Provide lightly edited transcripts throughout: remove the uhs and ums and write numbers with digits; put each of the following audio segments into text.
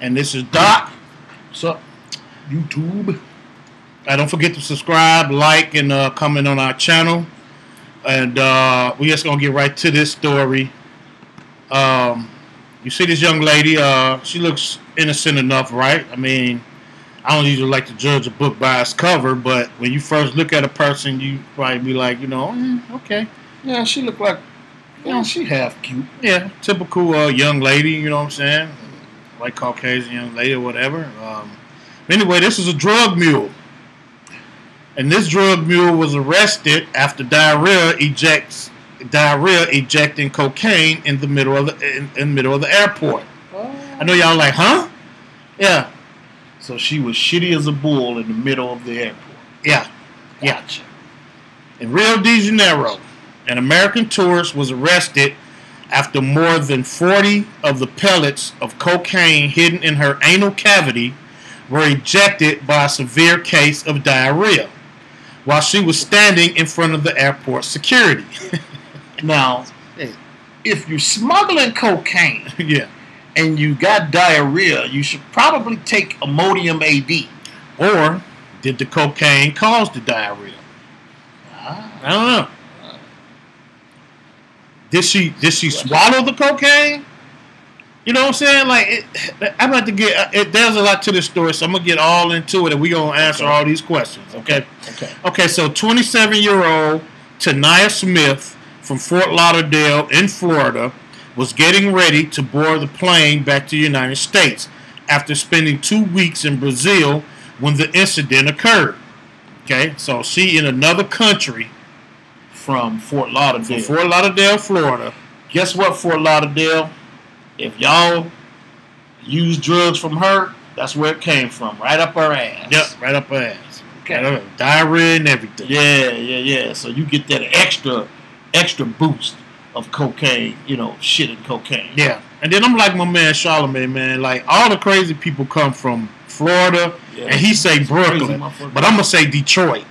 And this is Doc. What's up, YouTube? Don't forget to subscribe, like, and comment on our channel. And we're just going to get right to this story. You see this young lady, she looks innocent enough, right? I mean, I don't usually like to judge a book by its cover, but when you first look at a person, you probably be like, okay. Yeah, she looked like, she half cute. Yeah, typical young lady, you know what I'm saying? White Caucasian young lady or whatever. Anyway, this is a drug mule. And this drug mule was arrested after diarrhea ejecting cocaine in the middle of the airport. Oh. I know y'all like, huh? Yeah. So she was shitty as a bull in the middle of the airport. Yeah. Gotcha. In Rio de Janeiro, an American tourist was arrested after more than 40 of the pellets of cocaine hidden in her anal cavity were ejected by a severe case of diarrhea while she was standing in front of the airport security. Now, if you're smuggling cocaine yeah, and you got diarrhea, you should probably take Imodium AD. Or did the cocaine cause the diarrhea? I don't know. Did she swallow the cocaine? You know what I'm saying? Like, I'm about to get. There's a lot to this story, so I'm gonna get all into it, and we're gonna answer all these questions. Okay. So 27-year-old Tanaya Smith from Fort Lauderdale in Florida was getting ready to board the plane back to the United States after spending 2 weeks in Brazil when the incident occurred. Okay, so she in another country From Fort Lauderdale. from Fort Lauderdale, Florida. Guess what, Fort Lauderdale? If y'all use drugs from her, that's where it came from. Right up her ass. Yep, right up her ass. Okay. Diarrhea and everything. Yeah. So you get that extra boost of cocaine, shitting cocaine. Yeah. And then I'm like my man Charlamagne, man. Like, all the crazy people come from Florida, and he say Brooklyn, but I'm gonna say Detroit.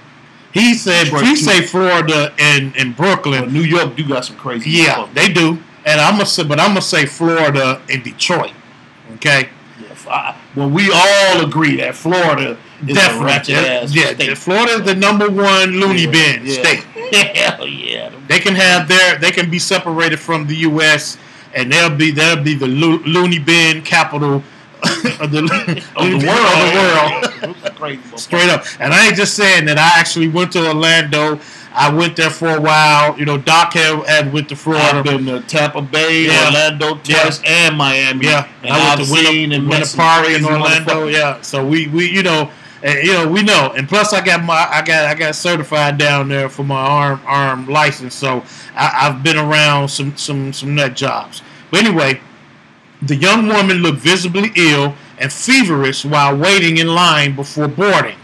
He say Florida and Brooklyn. Well, New York do got some crazy. Yeah, people. they do. And I'm gonna say Florida and Detroit. Okay. Yeah, well, we all agree that Florida is a ratchet ass state. Florida is the #1 loony bin state. Hell yeah. They can be separated from the U.S. and they'll be the loony bin capital of the world. Crazy, straight up. And I ain't just saying that. I actually went to Orlando. I went there for a while. Doc had went to Florida. I've been to Tampa Bay, Orlando twice, and Miami. Yeah, and I went to Winter Park in Orlando. Yeah, so we we know. And plus I got certified down there for my arm license. So I've been around some nut jobs. But anyway, the young woman looked visibly ill and feverish while waiting in line before boarding.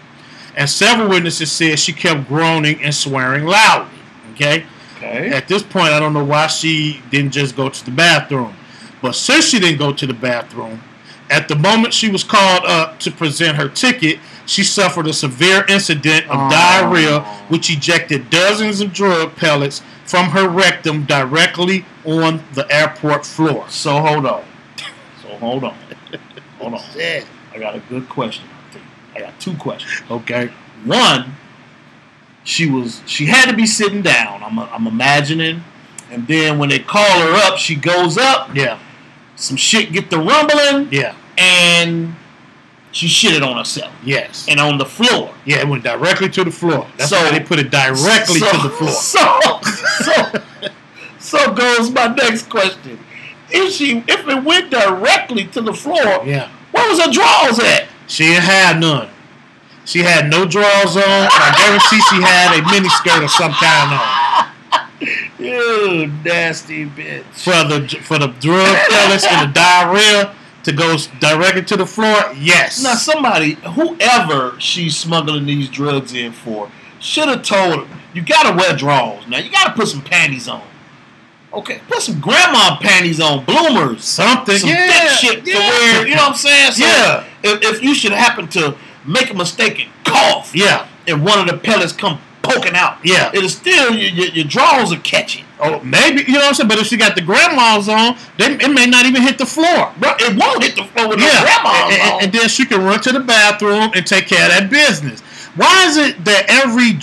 And several witnesses said she kept groaning and swearing loudly. Okay. At this point, I don't know why she didn't just go to the bathroom. But since she didn't go to the bathroom, at the moment she was called up to present her ticket, she suffered a severe incident of diarrhea, which ejected dozens of drug pellets from her rectum directly on the airport floor. So hold on. Hold on. Yeah. I got a good question. I got 2 questions. Okay. One, she had to be sitting down. I'm imagining, and then when they call her up, she goes up. Yeah. Some shit get the rumbling. Yeah. And she shitted on herself. Yes. And on the floor. Yeah, it went directly to the floor. That's why they put it directly to the floor. So goes my next question. If it went directly to the floor, yeah, where was her drawers at? She didn't have none. She had no drawers on. I guarantee she had a mini skirt of some kind on. You nasty bitch. For the drug pellets and the diarrhea to go directly to the floor, yes. Now whoever she's smuggling these drugs in for, should have told her, you gotta wear drawers. Now you gotta put some panties on. Okay, put some grandma panties on, bloomers, some thick shit to wear. You know what I'm saying? So if you should happen to make a mistake and cough, and one of the pellets come poking out, it'll still your drawers are catching. Oh, maybe, you know what I'm saying? But if she got the grandmas on, it may not even hit the floor. Bro, it won't hit the floor with the grandmas on. And then she can run to the bathroom and take care of that business. Why is it that every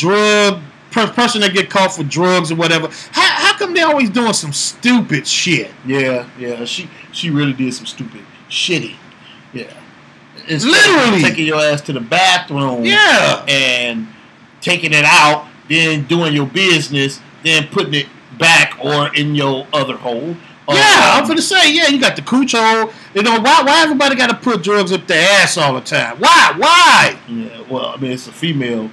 person that get caught for drugs or whatever, how come they always doing some stupid shit? Yeah, she really did some stupid shitty. Yeah. Literally taking your ass to the bathroom. Yeah. And taking it out, then doing your business, then putting it back or in your other hole. Yeah, I'm gonna say, you got the cooch hole. You know, why everybody got to put drugs up their ass all the time? Why? Yeah, well, I mean, it's a female.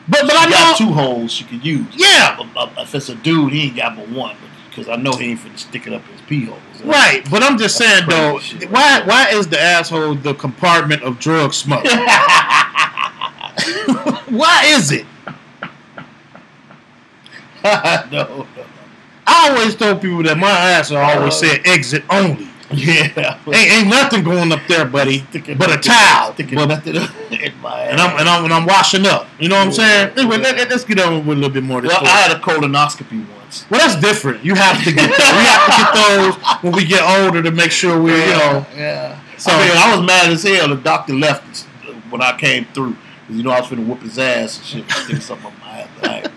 But I know got 2 holes she could use. Yeah. If it's a dude, he ain't got but one. Because I know he ain't finna stick it up his pee holes. Right, but I'm just saying though, why is the asshole the compartment of drug smoke? Why is it? No. I always told people that my ass always said exit only. Yeah, ain't nothing going up there, buddy, but a towel. Nothing in my ass. And I'm washing up. You know what I'm saying? Anyway, let's get on with a little bit more of this. Well, I had a colonoscopy once. Well, that's different. You have to get those. We have to get those when we get older to make sure we, Yeah. So I was mad as hell. The doctor left when I came through. You know, I was finna whoop his ass and shit. Stick something up my ass.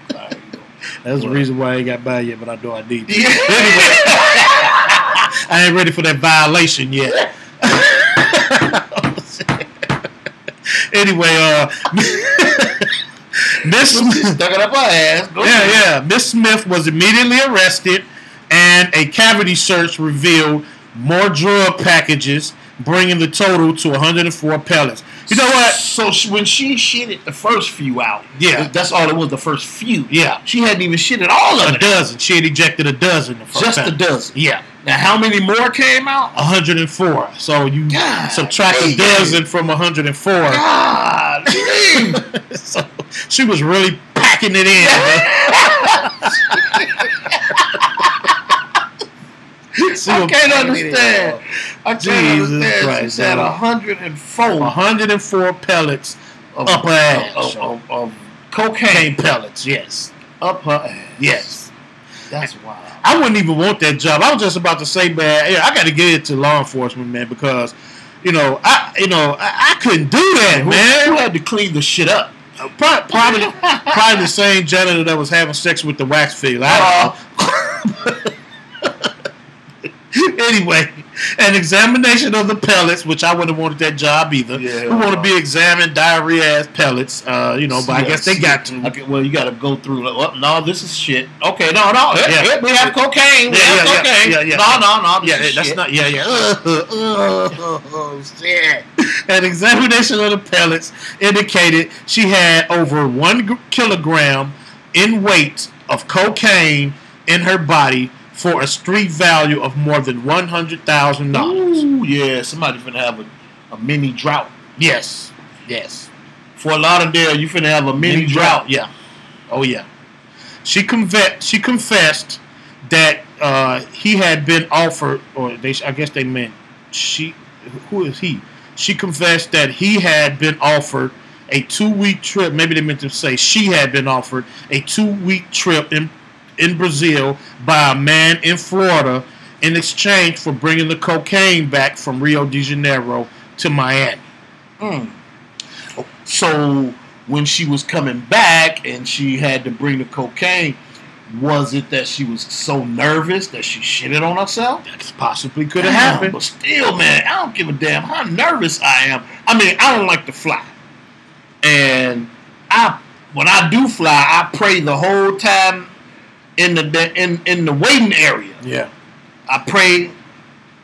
That's the reason why I ain't got by yet, but I know I need to. Yeah. Anyway, I ain't ready for that violation yet. Anyway, Miss Smith stuck it up her ass. Miss Smith was immediately arrested, and a cavity search revealed more drug packages, bringing the total to 104 pellets. You know what? So when she shitted the first few out, that's all it was. The first few, she hadn't even shitted all of it. A dozen. She had ejected a dozen. The first time. A dozen. Yeah. Now, how many more came out? 104. So you subtract a dozen from 104. God, so she was really packing it in. I can't understand. She said 104. 104 pellets up her ass. Of cocaine pellets, yes. Up her ass. Yes. That's wild. I wouldn't even want that job. I was just about to say, man, I got to get it to law enforcement, man, because, I couldn't do that, man. Who had to clean the shit up? Probably the same janitor that was having sex with the wax figure. Anyway, an examination of the pellets, which I wouldn't have wanted that job either. Yeah, we want to be examined, diarrhea as pellets, but I guess they got to. Okay, well, you got to go through. No, this is shit. Okay, no. We have cocaine. We have cocaine. No. That's not. Oh, shit. An examination of the pellets indicated she had over 1 kilogram in weight of cocaine in her body, for a street value of more than $100,000. Ooh, yeah, somebody finna have a mini drought. Yes. Fort Lauderdale, you finna have a mini drought. Yeah. Oh yeah. She confessed that he had been offered, or I guess they meant she. Who is he? She confessed that he had been offered a 2-week trip. Maybe they meant to say she had been offered a 2-week trip in Brazil by a man in Florida in exchange for bringing the cocaine back from Rio de Janeiro to Miami. So when she was coming back and she had to bring the cocaine, was it that she was so nervous that she shitted on herself? That possibly could have happened. But still, man, I don't give a damn how nervous I am. I mean, I don't like to fly. And when I do fly, I pray the whole time in the waiting area. Yeah. I pray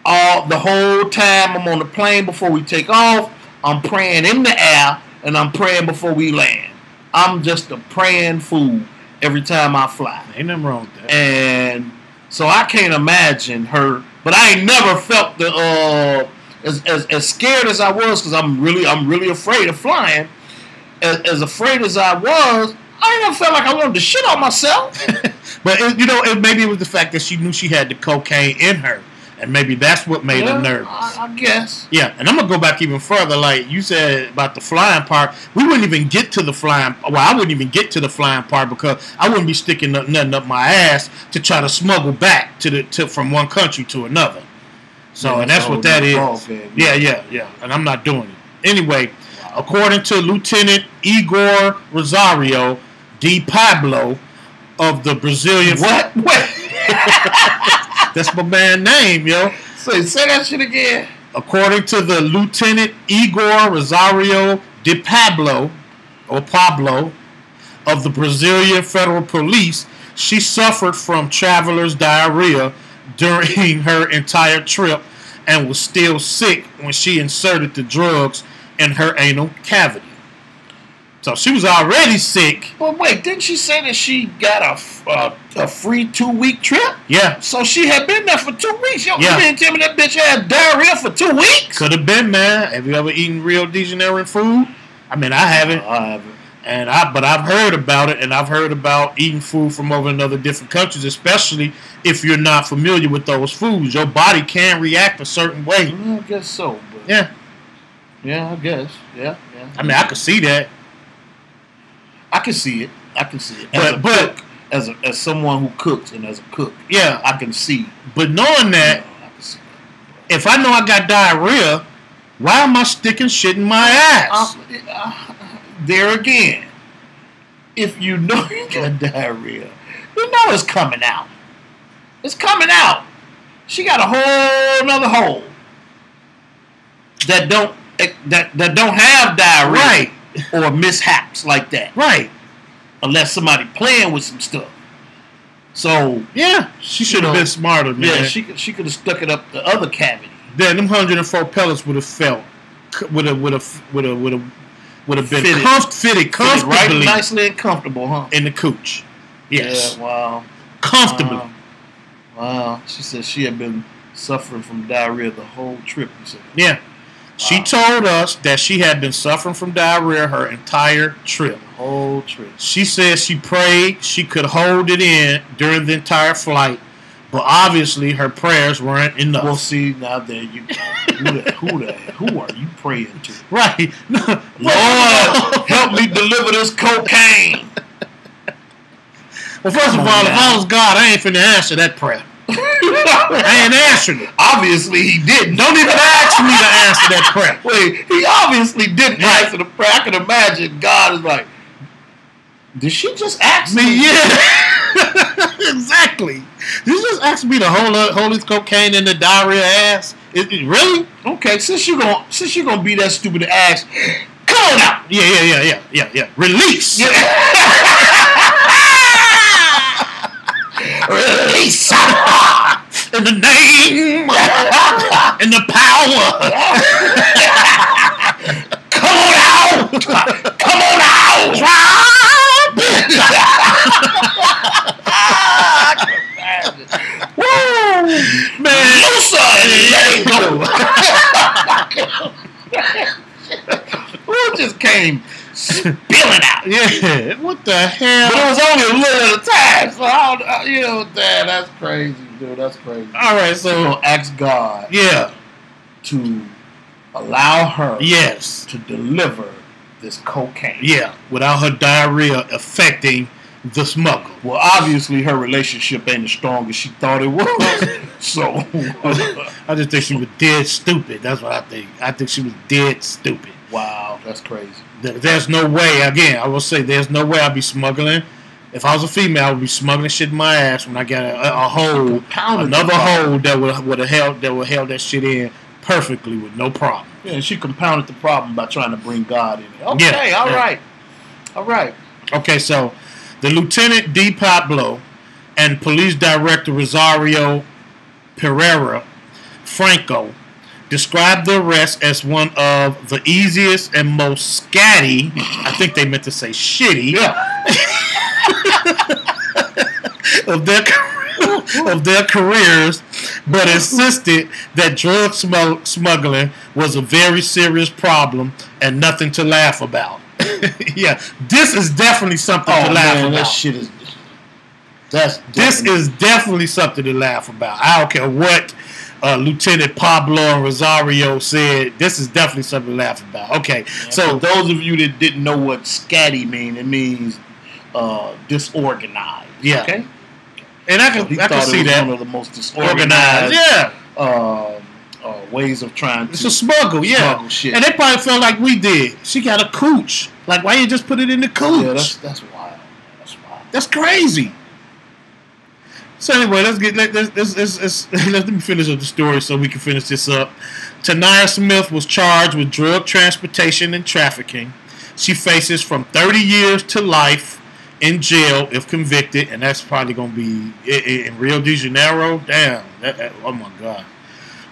the whole time I'm on the plane before we take off. I'm praying in the air and I'm praying before we land. I'm just a praying fool every time I fly. Ain't nothing wrong with that. And so I can't imagine her, but I ain't never felt the as scared as I was, because I'm really afraid of flying. As afraid as I was, I ain't never felt like I wanted to shit on myself. But maybe it was the fact that she knew she had the cocaine in her, And maybe that's what made her nervous. I guess. Yeah, and I'm going to go back even further. Like you said about the flying part, we wouldn't even get to the flying. Well, I wouldn't even get to the flying part because I wouldn't be sticking nothing up my ass to try to smuggle back from one country to another. So, and that's what that is. Yeah. And I'm not doing it. Anyway, according to Lieutenant Igor Rosario Di Pablo of the Brazilian... What? That's my man's name, yo. Say that shit again. According to the Lieutenant Igor Rosario de Pablo, of the Brazilian Federal Police, she suffered from traveler's diarrhea during her entire trip and was still sick when she inserted the drugs in her anal cavity. So she was already sick. But wait, didn't she say that she got a free 2-week trip? Yeah. So she had been there for 2 weeks. Yo, yeah. You didn't tell me that bitch had diarrhea for 2 weeks? Could have been, man. Have you ever eaten Rio de Janeiro food? I mean, I haven't. I haven't. But I've heard about it, and I've heard about eating food from over in other different countries, especially if you're not familiar with those foods. Your body can react a certain way. I guess so. But yeah, I guess. Yeah. I mean, I could see that. I can see it. As someone who cooks and as a cook, yeah, I can see. But knowing that, I can see that. If I know I got diarrhea, why am I sticking shit in my ass? There again, if you know you got diarrhea, you know it's coming out. It's coming out. She got a whole nother hole that don't have diarrhea, right? Or mishaps like that, right? Unless somebody playing with some stuff. So yeah, she should have been smarter, man. Yeah, she could have stuck it up the other cavity. Then them 104 pellets would have been fitted comfortably, right, nicely and comfortable, huh? In the cooch. Yes. Yeah, wow. Comfortably. Wow. She said she had been suffering from diarrhea the whole trip. You said. Yeah. Wow. She told us that she had been suffering from diarrhea her entire trip. The whole trip. She said she prayed she could hold it in during the entire flight, but obviously her prayers weren't enough. Well, see, now there you go. Who are you praying to? Right. Lord, help me deliver this cocaine. Well, first of all, if I was God, I ain't finna answer that prayer. I ain't answering it. Obviously, he didn't. Don't even ask me to answer that prayer. Wait, he obviously didn't answer the prayer. I can imagine God is like, did she just ask me? Yeah. Exactly. Did you just ask me to hold this cocaine in the diarrhea ass? Really? Okay, since you're gonna be that stupid to ask, come on out. Yeah. Release. Yeah. Release. In the name. In the power. Come on out. Come on out. Woo! Man, let it go. Who just came spilling out? Yeah, what the hell? But it was only a little at a time, so that's crazy, dude. That's crazy. All right, so ask God, to allow her, to deliver this cocaine, without her diarrhea affecting the smuggle. Well, obviously her relationship ain't as strong as she thought it was. So I just think she was dead stupid. That's what I think. I think she was dead stupid. Wow, that's crazy. There's no way. Again, I will say there's no way I'd be smuggling. If I was a female, I would be smuggling shit in my ass when I got a hole, another hole that would have held that shit in perfectly with no problem. Yeah, and she compounded the problem by trying to bring God in it. Okay, all right. Okay, so the Lieutenant Di Pablo and Police Director Rosario Pereira Franco described the arrest as one of the easiest and most scatty, I think they meant to say shitty, of their careers, but insisted that drug smuggling was a very serious problem and nothing to laugh about. Yeah, this is definitely something to laugh about. That shit is. This is definitely something to laugh about. I don't care what Lieutenant Pablo and Rosario said this is definitely something to laugh about. Okay, Yeah, so for those of you that didn't know what scatty mean, it means disorganized. Yeah. Okay. And I can see that one of the most disorganized. Ways of trying to. It's a smuggle, yeah. Smuggle shit. And they probably felt like we did. She got a cooch. Like, why you just put it in the cooch? Yeah, that's wild. That's wild. That's crazy. So anyway, let me finish up the story so we can finish this up. Tanaya Smith was charged with drug transportation and trafficking. She faces from 30 years to life in jail if convicted, and that's probably going to be in Rio de Janeiro. Damn. Oh, my God.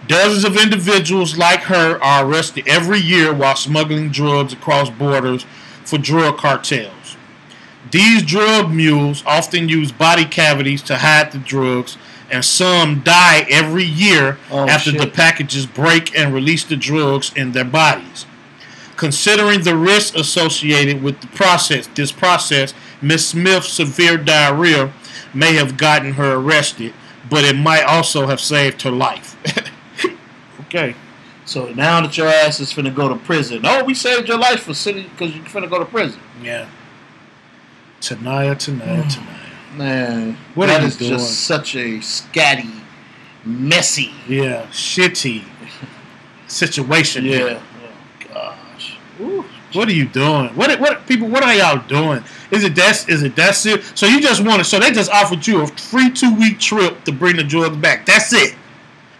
Dozens of individuals like her are arrested every year while smuggling drugs across borders for drug cartels. These drug mules often use body cavities to hide the drugs, and some die every year after the packages break and release the drugs in their bodies. Considering the risk associated with this process, Miss Smith's severe diarrhea may have gotten her arrested, but it might also have saved her life. Okay. So now that your ass is finna go to prison. Oh, we saved your life because you're finna go to prison. Yeah. Tanaya. Man, what that are is you doing? just such a scatty, messy, shitty situation. Yeah. Here. Oh gosh. Ooh. What are you doing? What people? What are y'all doing? Is it that serious? So you just wanted? So they just offered you a free 2-week trip to bring the drugs back. That's it.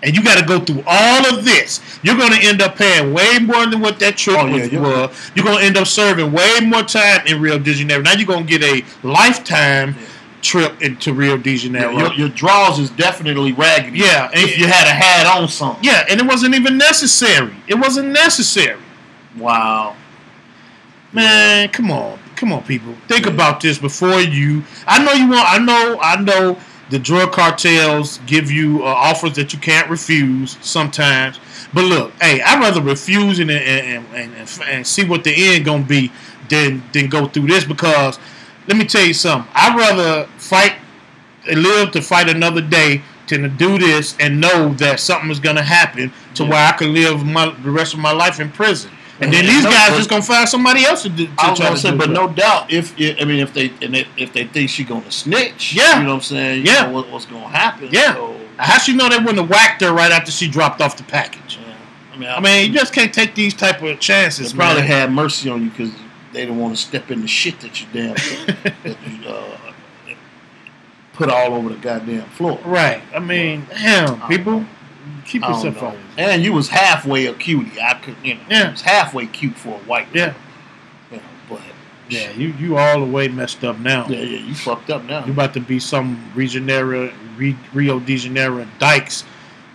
And you got to go through all of this. You're going to end up paying way more than what that trip was. You're going to end up serving way more time in Rio de Janeiro. Now you're going to get a lifetime trip into Rio de Janeiro. Your draws is definitely raggedy. Yeah. If you had a hat on something. Yeah, and it wasn't even necessary. It wasn't necessary. Wow. Man, come on, people. Think about this before you. I know. The drug cartels give you offers that you can't refuse sometimes. But look, hey, I'd rather refuse and see what the end gonna be than go through this, because let me tell you something. I'd rather live to fight another day than to do this and know that something is gonna happen to where I can live the rest of my life in prison. And then these guys just gonna find somebody else to do. But no doubt, if they think she gonna snitch, you know what I'm saying? You know what's gonna happen? Yeah. So, how she know they wouldn't have whacked her right after she dropped off the package? Yeah. I mean, you just can't take these type of chances. They probably had mercy on you because they didn't want to step in the shit that you put all over the goddamn floor. Right. I mean, damn, people. Keep yourself on. And you was halfway a cutie. It was halfway cute for a white girl. But you all the way messed up now. Yeah, you fucked up now. You about to be some Rio de Janeiro Dykes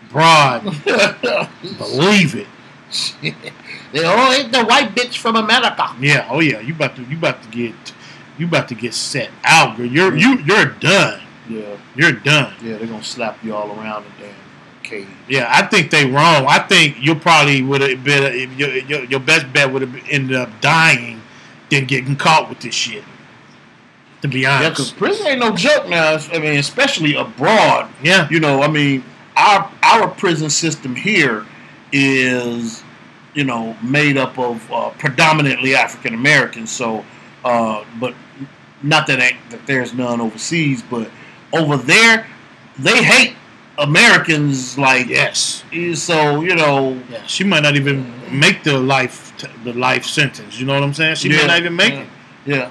broad. Believe it. Ain't the white bitch from America. Yeah. Oh yeah. You about to get set out, girl. You're done. Yeah. You're done. Yeah, they're gonna slap you all around the damn. Yeah, I think they wrong. I think you probably would have been your best bet would have ended up dying than getting caught with this shit. To be honest, because prison ain't no joke now. I mean, especially abroad. Yeah, I mean, our prison system here is made up of predominantly African Americans. So, but not that there's none overseas, but over there they hate Americans like so she might not even make the life sentence. You know what I'm saying? She might not even make it. Yeah.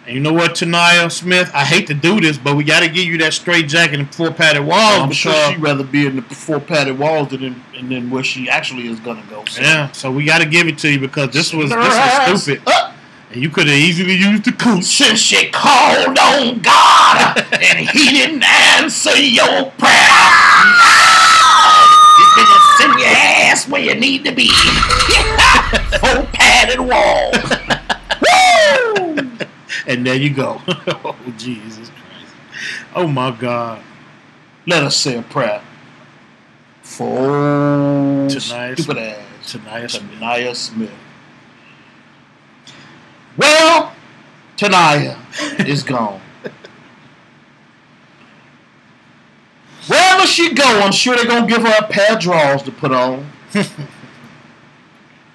And you know what, Tanaya Smith? I hate to do this, but we got to give you that straight jacket and 4 padded walls. I'm sure she'd rather be in the 4 padded walls than where she actually is gonna go. So. Yeah, so we got to give it to you because this was stupid. And you could have easily used the coot. Since she called on God and he didn't answer your prayer, you can just send your ass where you need to be. 4 padded walls. Woo! And there you go. Oh, Jesus Christ. Oh, my God. Let us say a prayer for stupid ass Tanaya Smith. Well, Tanaya is gone. Well, Wherever she go, I'm sure they're gonna give her a pair of drawers to put on.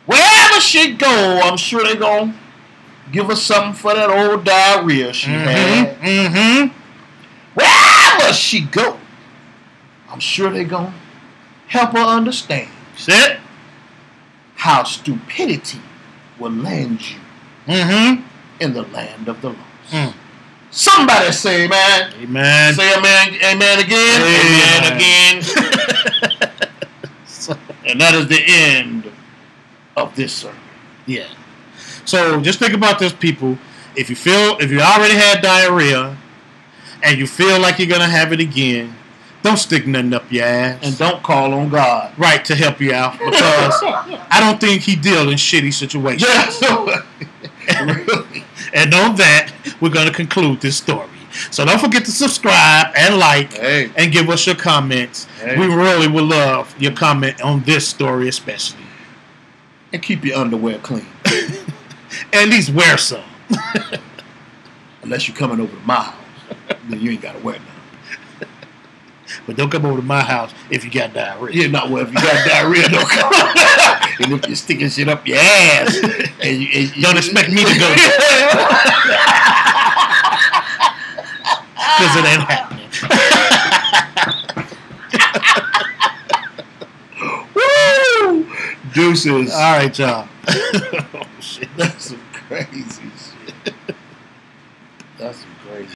Wherever she go, I'm sure they're gonna give her something for that old diarrhea she had. Mm-hmm. Wherever she go, I'm sure they're gonna help her understand how stupidity will land you in the land of the lost. Somebody say amen. Amen. Say amen. Amen again. Amen again. And that is the end of this sermon. Yeah. So just think about this, people. If you already had diarrhea and you feel like you're gonna have it again, don't stick nothing up your ass. And don't call on God. Right, to help you out. Because I don't think he deals in shitty situations. Yeah. And on that, we're going to conclude this story. So don't forget to subscribe and like and give us your comments. We really would love your comment on this story especially. And keep your underwear clean. At least wear some. Unless you're coming over to my house. Then you ain't got to wear none. But don't come over to my house if you got diarrhea. Yeah, not well. If you got diarrhea, don't come. And if you're sticking shit up your ass, and you don't expect me to go there. Because it ain't happening. Woo! Deuces. All right, y'all. Oh, shit. That's some crazy shit. That's some crazy